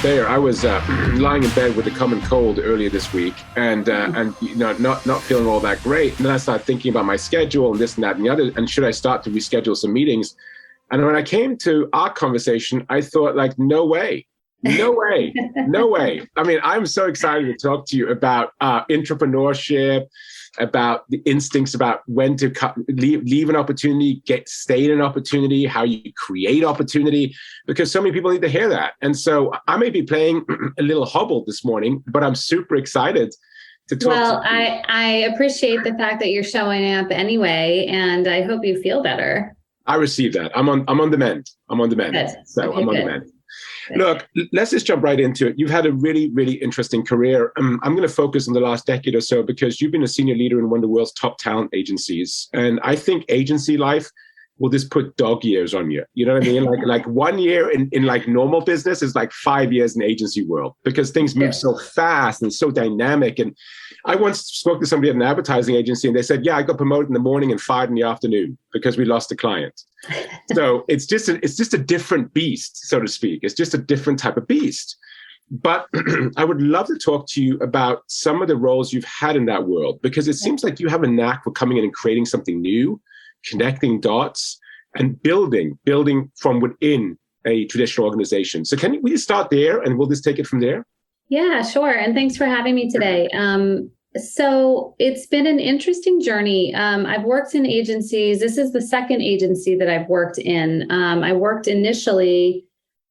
Thayer, I was lying in bed with a common cold earlier this week, and not feeling all that great. And then I started thinking about my schedule and this and that and the other, and should I start to reschedule some meetings? And when I came to our conversation, I thought, like, no way. No way. No way. I mean, I'm so excited to talk to you about entrepreneurship, about the instincts, about when to leave an opportunity, stay in an opportunity, how you create opportunity, because so many people need to hear that. And so I may be playing a little hobble this morning, but I'm super excited to talk Well, to you. I appreciate the fact that you're showing up anyway, and I hope you feel better. I received that. I'm on the mend. I'm on the mend. Good. So Okay, I'm on the good. mend. Look, let's just jump right into it. You've had a really, really interesting career. I'm going to focus on the last decade or so because you've been a senior leader in one of the world's top talent agencies. And I think agency life will just put dog years on you. You know what I mean? Like 1 year in like normal business is like 5 years in the agency world because things move so fast and so dynamic. And I once spoke to somebody at an advertising agency and they said, yeah, I got promoted in the morning and fired in the afternoon because we lost a client. So it's just a different beast, so to speak. It's just a different type of beast. But I would love to talk to you about some of the roles you've had in that world, because it seems like you have a knack for coming in and creating something new, connecting dots, and building from within a traditional organization. So we just start there and we'll just take it from there? Yeah, sure. And thanks for having me today. So it's been an interesting journey. I've worked in agencies. This is the second agency that I've worked in. I worked initially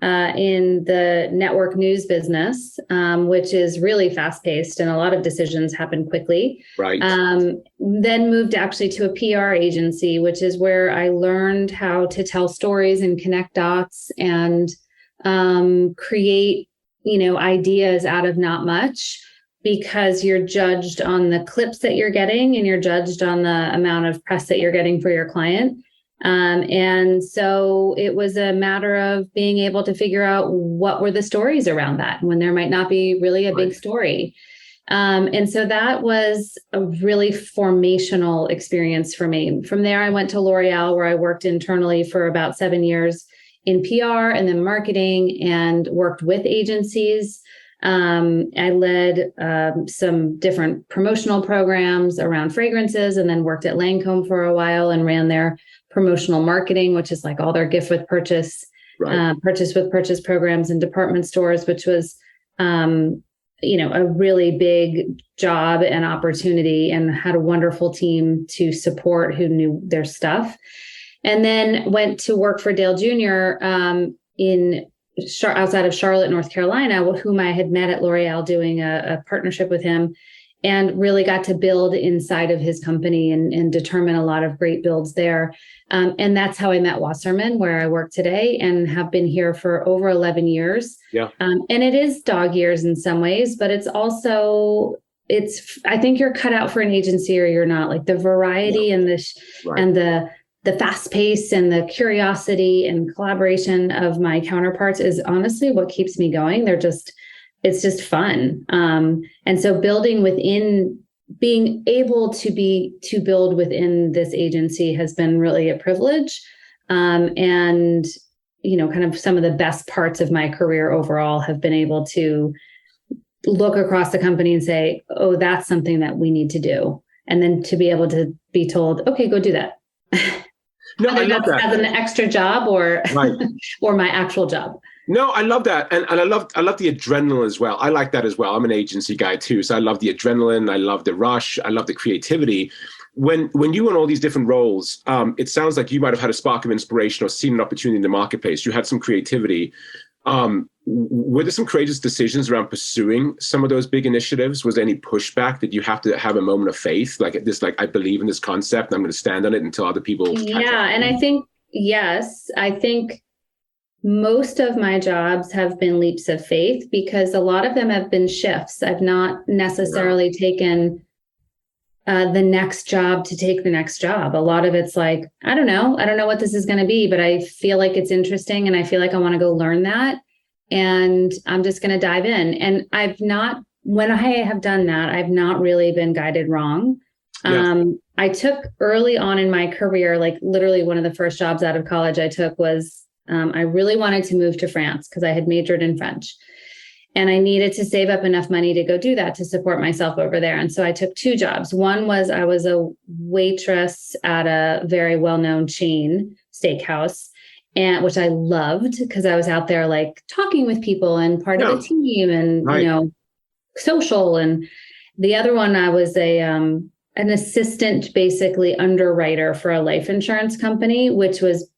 in the network news business, which is really fast paced and a lot of decisions happen quickly. Right. Then moved actually to a PR agency, which is where I learned how to tell stories and connect dots and create, ideas out of not much, because you're judged on the clips that you're getting and you're judged on the amount of press that you're getting for your client. And so it was a matter of being able to figure out what were the stories around that when there might not be really a big story. And so that was a really formational experience for me. From there, I went to L'Oreal, where I worked internally for about 7 years in PR and then marketing, and worked with agencies. I led some different promotional programs around fragrances, and then worked at Lancome for a while and ran their promotional marketing, which is like all their gift with purchase, purchase with purchase programs in department stores, which was, a really big job and opportunity, and had a wonderful team to support who knew their stuff. And then went to work for Dale Jr. Outside of Charlotte, North Carolina, whom I had met at L'Oreal doing a partnership with him, and really got to build inside of his company and determine a lot of great builds there. And that's how I met Wasserman, where I work today, and have been here for over 11 years. Yeah. And it is dog years in some ways, but it's also, I think you're cut out for an agency or you're not. Like the variety and the fast pace and the curiosity and collaboration of my counterparts is honestly what keeps me going. It's just fun. And so being able to build within this agency has been really a privilege. And, kind of some of the best parts of my career overall have been able to look across the company and say, oh, that's something that we need to do. And then to be able to be told, okay, go do that. No, I love that. As an extra job or or my actual job. No, I love that. And I love the adrenaline as well. I like that as well. I'm an agency guy too. So I love the adrenaline. I love the rush. I love the creativity. When you were in all these different roles, it sounds like you might have had a spark of inspiration or seen an opportunity in the marketplace. You had some creativity. Were there some courageous decisions around pursuing some of those big initiatives? Was there any pushback? Did you have to have a moment of faith, like this, like I believe in this concept and I'm going to stand on it until other people catch up? And I think, yes, I think most of my jobs have been leaps of faith, because a lot of them have been shifts. I've not necessarily taken the next job to take the next job. A lot of it's like, I don't know what this is going to be, but I feel like it's interesting and I feel like I want to go learn that. And I'm just going to dive in. And when I have done that, I've not really been guided wrong. Yeah. I took early on in my career, like literally one of the first jobs out of college I took was, I really wanted to move to France because I had majored in French. And I needed to save up enough money to go do that to support myself over there. And so I took two jobs. One was I was a waitress at a very well-known chain steakhouse, and which I loved because I was out there like talking with people and part of the team and, social. And the other one, I was an assistant, basically underwriter for a life insurance company, which was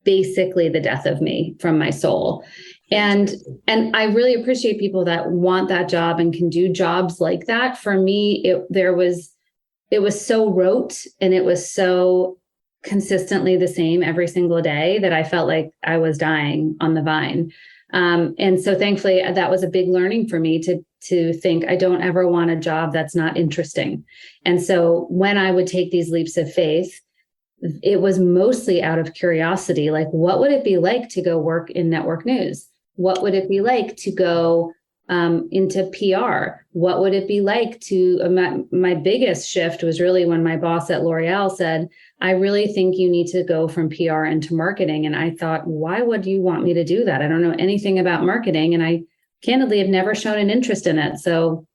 basically the death of me from my soul. And I really appreciate people that want that job and can do jobs like that. For me, it was so rote and it was so consistently the same every single day that I felt like I was dying on the vine. And so thankfully that was a big learning for me to think I don't ever want a job that's not interesting. And so when I would take these leaps of faith, it was mostly out of curiosity. Like, what would it be like to go work in network news? What would it be like to go into PR? What would it be like to, my biggest shift was really when my boss at L'Oreal said, I really think you need to go from PR into marketing. And I thought, why would you want me to do that? I don't know anything about marketing. And I candidly have never shown an interest in it. So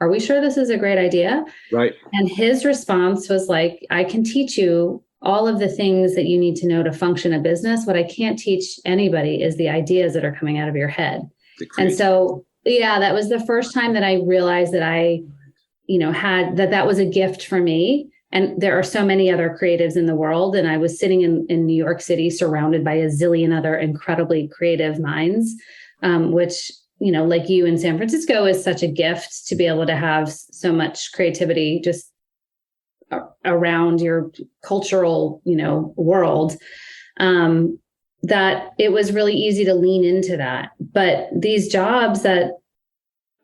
are we sure this is a great idea? Right. And his response was like, I can teach you all of the things that you need to know to function a business. What I can't teach anybody is the ideas that are coming out of your head. And so, that was the first time that I realized that I, had that was a gift for me. And there are so many other creatives in the world. And I was sitting in New York City, surrounded by a zillion other incredibly creative minds, which, like you in San Francisco is such a gift to be able to have so much creativity just around your cultural, world, that it was really easy to lean into that. But these jobs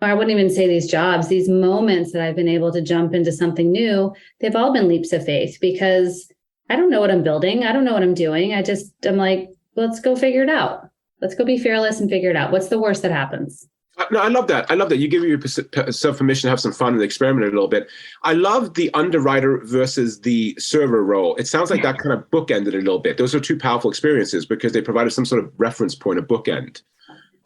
I wouldn't even say these jobs, these moments that I've been able to jump into something new, they've all been leaps of faith because I don't know what I'm building. I don't know what I'm doing. I'm like, let's go figure it out. Let's go be fearless and figure it out. What's the worst that happens? No, I love that. You give yourself permission to have some fun and experiment a little bit. I love the underwriter versus the server role. It sounds like that kind of bookended a little bit. Those are two powerful experiences because they provided some sort of reference point, a bookend.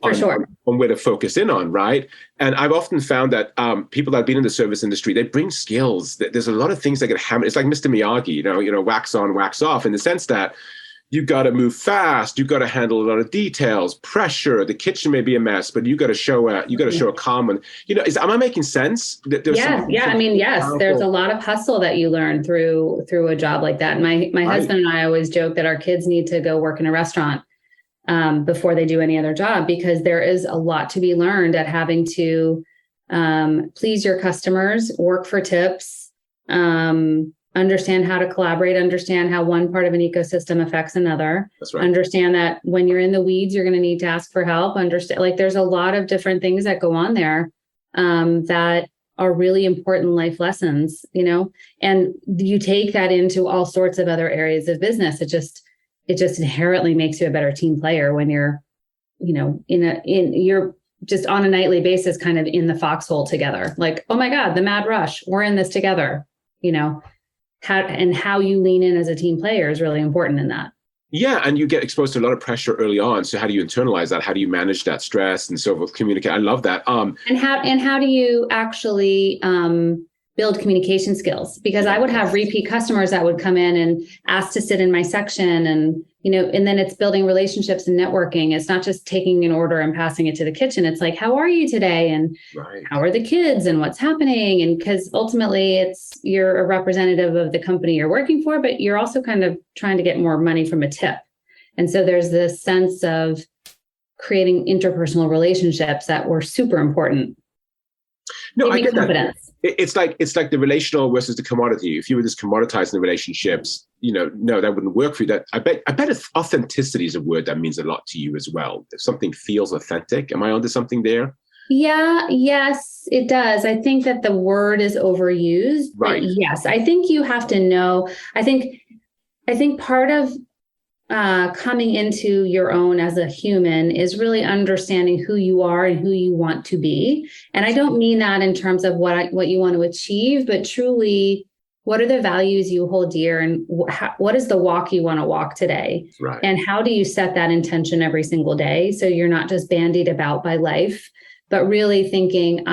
For sure. On where to focus in on, right? And I've often found that people that have been in the service industry, they bring skills. There's a lot of things that get hammered. It's like Mr. Miyagi, wax on, wax off, in the sense that you got to move fast. You got to handle a lot of details, pressure. The kitchen may be a mess, but you got to show a calm one. Am I making sense? Yeah. I mean, yes, powerful. There's a lot of hustle that you learn through a job like that. And my husband and I always joke that our kids need to go work in a restaurant before they do any other job, because there is a lot to be learned at having to please your customers, work for tips, understand how to collaborate, understand how one part of an ecosystem affects another. That's right. Understand that when you're in the weeds, you're going to need to ask for help. Understand, like, there's a lot of different things that go on there that are really important life lessons, and you take that into all sorts of other areas of business. It just inherently makes you a better team player when you're, you're just on a nightly basis, kind of in the foxhole together. Like, oh my God, the mad rush, we're in this together, how you lean in as a team player is really important in that. Yeah. And you get exposed to a lot of pressure early on. So how do you internalize that? How do you manage that stress and so forth? Communicate. I love that. And how do you actually, build communication skills? Because I would have repeat customers that would come in and ask to sit in my section, and and then it's building relationships and networking. It's not just taking an order and passing it to the kitchen. It's like, how are you today? And how are the kids and what's happening? And because ultimately you're a representative of the company you're working for, but you're also kind of trying to get more money from a tip. And so there's this sense of creating interpersonal relationships that were super important. No, I get that. It's like the relational versus the commodity. If you were just commoditizing the relationships, no, that wouldn't work for you. I bet authenticity is a word that means a lot to you as well. If something feels authentic, am I onto something there? Yeah, yes, it does. I think that the word is overused. Right. Yes, I think you have to know. I think part of coming into your own as a human is really understanding who you are and who you want to be. And I don't mean that in terms of what you want to achieve, but truly, what are the values you hold dear, and what is the walk you want to walk today? Right. And how do you set that intention every single day so you're not just bandied about by life, but really thinking,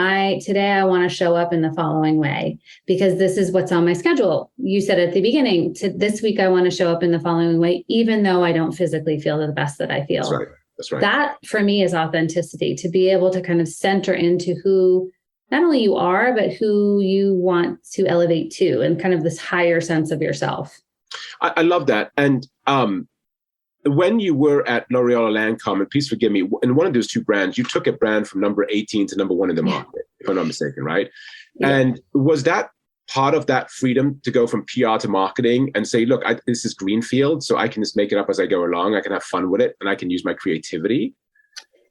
today I want to show up in the following way, because this is what's on my schedule. You said at the beginning, this week I want to show up in the following way, even though I don't physically feel the best that I feel. That's right. That's right. That for me is authenticity, to be able to kind of center into who not only you are, but who you want to elevate to, and kind of this higher sense of yourself. I love that. And when you were at L'Oreal or Lancome, and please forgive me, in one of those two brands, you took a brand from number 18 to number 1 in the market, if I'm not mistaken, right? Yeah. And was that part of that freedom to go from PR to marketing and say, look, this is greenfield, so I can just make it up as I go along. I can have fun with it, and I can use my creativity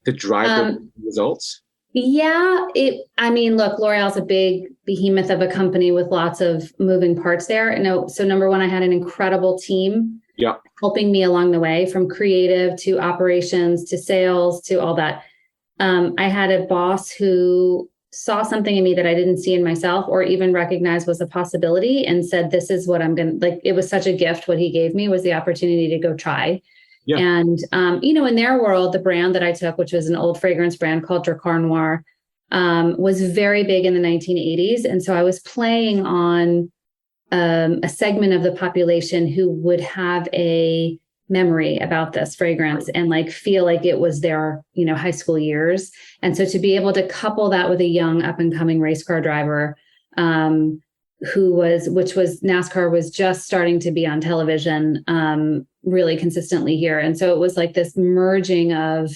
to drive the results? Yeah. Look, L'Oreal's a big behemoth of a company with lots of moving parts there. So number one, I had an incredible team helping me along the way, from creative to operations to sales to all that. I had a boss who saw something in me that I didn't see in myself or even recognize was a possibility, and said, this is what I'm going to, like, it was such a gift. What he gave me was the opportunity to go try. Yeah. And, in their world, the brand that I took, which was an old fragrance brand called Dracar Noir, was very big in the 1980s. And so I was playing on a segment of the population who would have a memory about this fragrance and like feel like it was their, high school years. And so to be able to couple that with a young up and coming race car driver, NASCAR was just starting to be on television really consistently here. And so it was like this merging of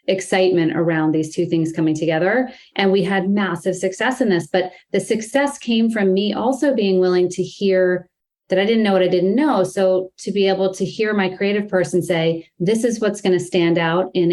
excitement around these two things coming together. And we had massive success in this, but the success came from me also being willing to hear that I didn't know what I didn't know. So to be able to hear my creative person say, this is what's going to stand out in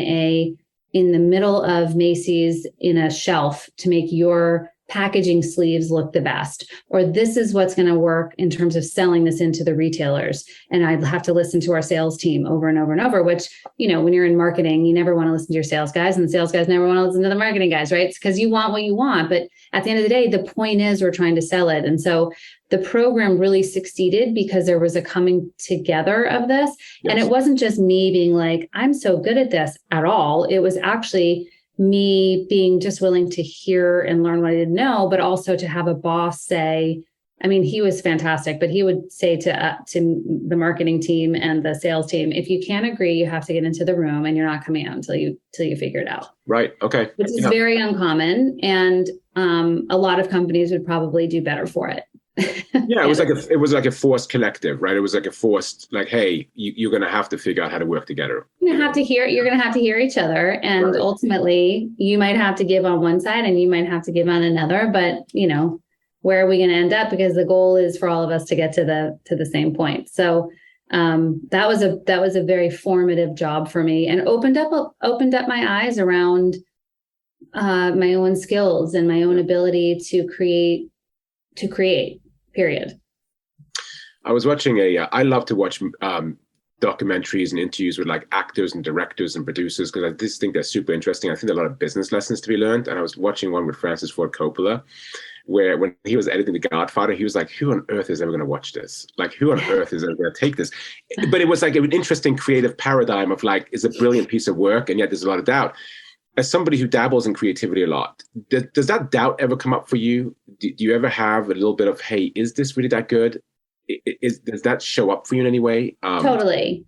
the middle of Macy's in a shelf to make your packaging sleeves look the best, or this is what's going to work in terms of selling this into the retailers. And I'd have to listen to our sales team over and over and over, which, when you're in marketing, you never want to listen to your sales guys, and the sales guys never want to listen to the marketing guys, right? It's because you want what you want. But at the end of the day, the point is we're trying to sell it. And so the program really succeeded because there was a coming together of this. Yes. And it wasn't just me being like, I'm so good at this at all. It was actually me being just willing to hear and learn what I didn't know, but also to have a boss say, he was fantastic, but he would say to the marketing team and the sales team, if you can't agree, you have to get into the room and you're not coming out until you figure it out. Right. Okay. Which is very uncommon. And a lot of companies would probably do better for it. Yeah, it was like a forced collective, right? It was like a forced, like, hey, you're going to have to figure out how to work together. You're going to have to hear each other. And ultimately you might have to give on one side and you might have to give on another, but where are we going to end up? Because the goal is for all of us to get to the same point. So that was a very formative job for me, and opened up my eyes around my own skills and my own ability to create, period. I was watching I love to watch documentaries and interviews with like actors and directors and producers, because I just think they're super interesting. I think there are a lot of business lessons to be learned. And I was watching one with Francis Ford Coppola, where when he was editing The Godfather, he was like, who on earth is ever going to watch this? Like, who on earth is ever going to take this? But it was like an interesting creative paradigm of like, it's a brilliant piece of work, and yet there's a lot of doubt. As somebody who dabbles in creativity a lot, does that doubt ever come up for you? Do you ever have a little bit of, hey, is this really that good? Does that show up for you in any way? Totally.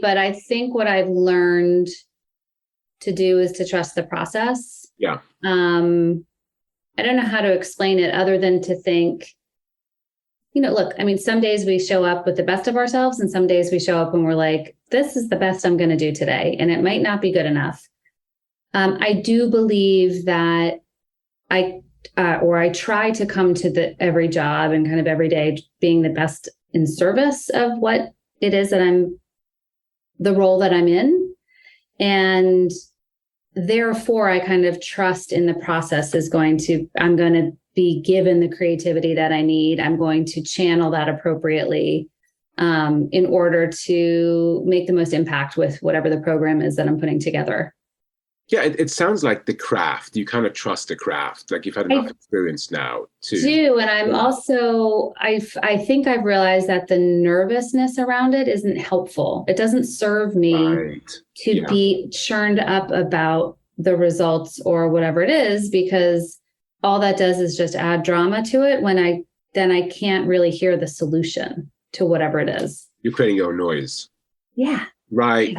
But I think what I've learned to do is to trust the process. Yeah. I don't know how to explain it other than to think, look, some days we show up with the best of ourselves, and some days we show up and we're like, this is the best I'm going to do today. And it might not be good enough. I do believe that I try to come to every job and kind of every day being the best in service of what it is that the role that I'm in. And therefore I kind of trust in the process I'm going to be given the creativity that I need. I'm going to channel that appropriately in order to make the most impact with whatever the program is that I'm putting together. Yeah, it sounds like the craft. You kind of trust the craft. Like you've had enough experience now to do. And I'm also, I think I've realized that the nervousness around it isn't helpful. It doesn't serve me to be churned up about the results or whatever it is, because all that does is just add drama to it when I can't really hear the solution to whatever it is. You're creating your own noise. Yeah. Right.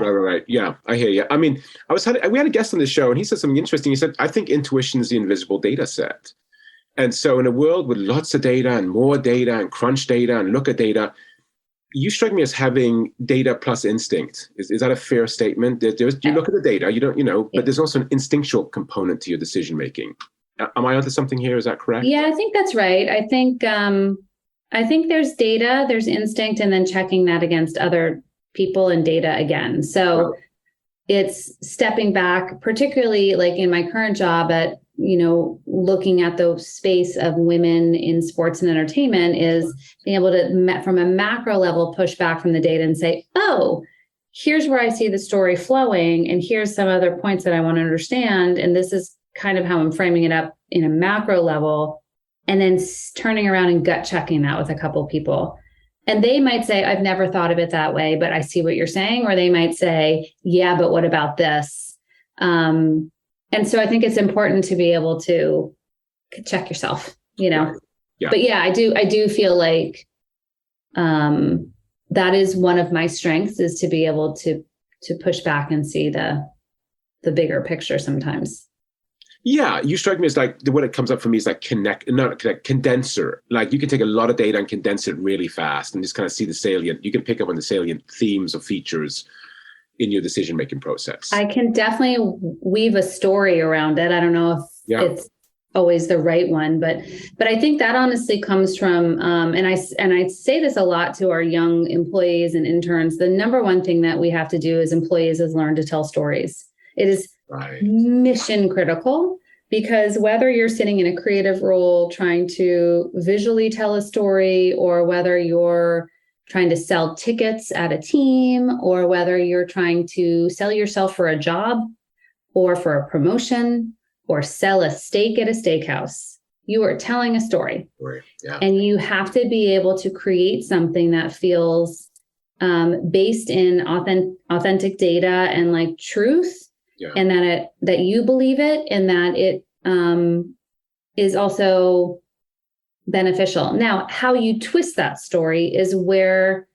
Yeah, I hear you. I mean, we had a guest on the show and he said something interesting. He said, I think intuition is the invisible data set. And so in a world with lots of data and more data and crunch data and look at data, you strike me as having data plus instinct. Is that a fair statement? You look at the data, you don't, but there's also an instinctual component to your decision making. Am I onto something here? Is that correct? Yeah, I think that's right. I think there's data, there's instinct, and then checking that against other people and data again. So it's stepping back, particularly like in my current job at, looking at the space of women in sports and entertainment, is being able to, from a macro level, push back from the data and say, oh, here's where I see the story flowing, and here's some other points that I want to understand. And this is kind of how I'm framing it up in a macro level, and then turning around and gut checking that with a couple of people. And they might say, I've never thought of it that way, but I see what you're saying. Or they might say, yeah, but what about this? And so I think it's important to be able to check yourself, Yeah. But yeah, I do feel like that is one of my strengths, is to be able to push back and see the bigger picture sometimes. Yeah, you strike me as like, what it comes up for me is like condenser. Like you can take a lot of data and condense it really fast and just kind of see the salient. You can pick up on the salient themes or features in your decision-making process. I can definitely weave a story around it. I don't know if it's always the right one, but I think that honestly comes from, and I say this a lot to our young employees and interns, the number one thing that we have to do as employees is learn to tell stories. It is mission critical, because whether you're sitting in a creative role trying to visually tell a story, or whether you're trying to sell tickets at a team, or whether you're trying to sell yourself for a job or for a promotion or sell a steak at a steakhouse, you are telling a story. And you have to be able to create something that feels based in authentic data and like truth. And that you believe it, and that it is also beneficial. Now, how you twist that story is where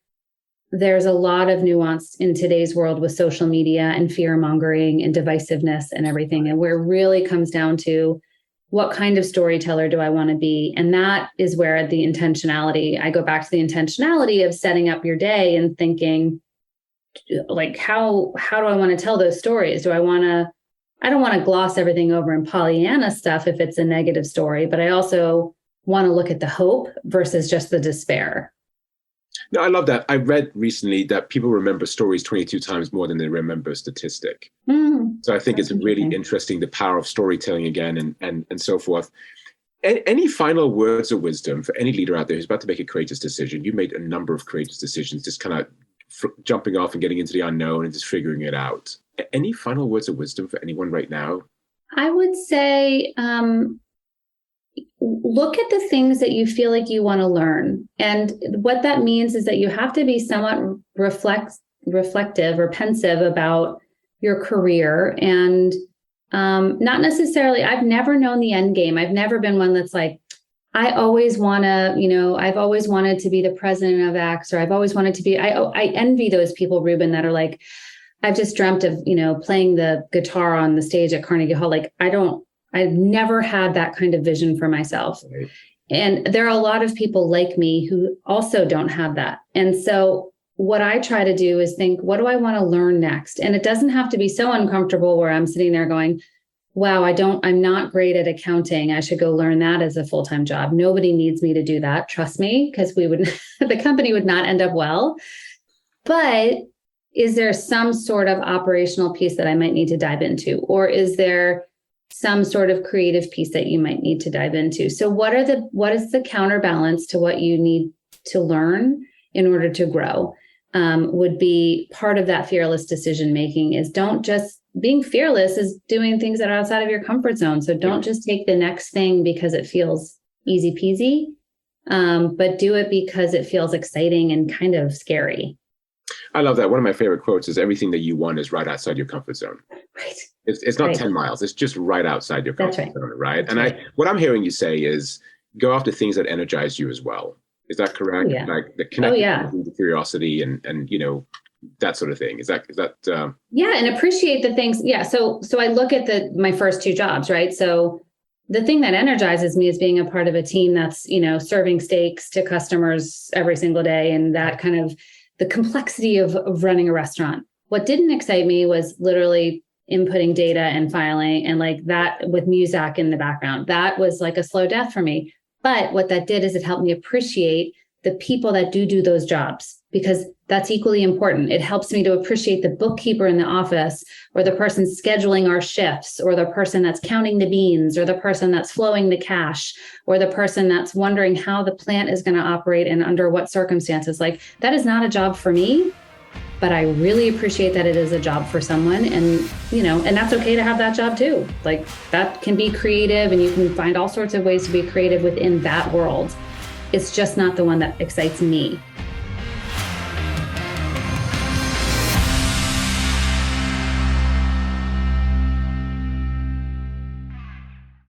there's a lot of nuance in today's world with social media and fear mongering and divisiveness and everything. And where it really comes down to, what kind of storyteller do I want to be? And that is where the intentionality, I go back to the intentionality of setting up your day and thinking, like, how do I want to tell those stories? I don't want to gloss everything over in Pollyanna stuff if it's a negative story, but I also want to look at the hope versus just the despair. No, I love that. I read recently that people remember stories 22 times more than they remember a statistic. So I think it's really interesting, the power of storytelling again, and so forth. Any final words of wisdom for any leader out there who's about to make a courageous decision? You made a number of courageous decisions, just kind of jumping off and getting into the unknown and just figuring it out. Any final words of wisdom for anyone right now? I would say, look at the things that you feel like you want to learn. And what that means is that you have to be somewhat reflective or pensive about your career. And not necessarily, I've never known the end game. I've never been one that's like, I always want to, I've always wanted to be the president of X, or I've always wanted to be, I envy those people, Ruben, that are like, I've just dreamt of, playing the guitar on the stage at Carnegie Hall. Like, I've never had that kind of vision for myself. Right. And there are a lot of people like me who also don't have that. And so what I try to do is think, what do I want to learn next? And it doesn't have to be so uncomfortable where I'm sitting there going, wow, I'm not great at accounting. I should go learn that as a full-time job. Nobody needs me to do that. Trust me, because the company would not end up well. But is there some sort of operational piece that I might need to dive into? Or is there some sort of creative piece that you might need to dive into? So what is the counterbalance to what you need to learn in order to grow? Would be part of that fearless decision making. Is being fearless is doing things that are outside of your comfort zone. So don't just take the next thing because it feels easy peasy, but do it because it feels exciting and kind of scary. I love that. One of my favorite quotes is everything that you want is right outside your comfort zone. Right. It's not Right. 10 miles. It's just right outside your That's comfort right. zone, right? That's And right. what I'm hearing you say is go after things that energize you as well. Is that Oh, correct? yeah. Like the Oh, connected yeah. the curiosity and that sort of thing. Is that Yeah. And appreciate the things. Yeah. So I look at my first two jobs, right? So the thing that energizes me is being a part of a team that's, serving steaks to customers every single day. And that kind of the complexity of running a restaurant. What didn't excite me was literally inputting data and filing and like that with Muzak in the background. That was like a slow death for me. But what that did is it helped me appreciate the people that do those jobs because that's equally important. It helps me to appreciate the bookkeeper in the office or the person scheduling our shifts or the person that's counting the beans or the person that's flowing the cash or the person that's wondering how the plant is going to operate and under what circumstances. Like that is not a job for me, but I really appreciate that it is a job for someone. And, and that's okay to have that job too. Like that can be creative and you can find all sorts of ways to be creative within that world. It's just not the one that excites me.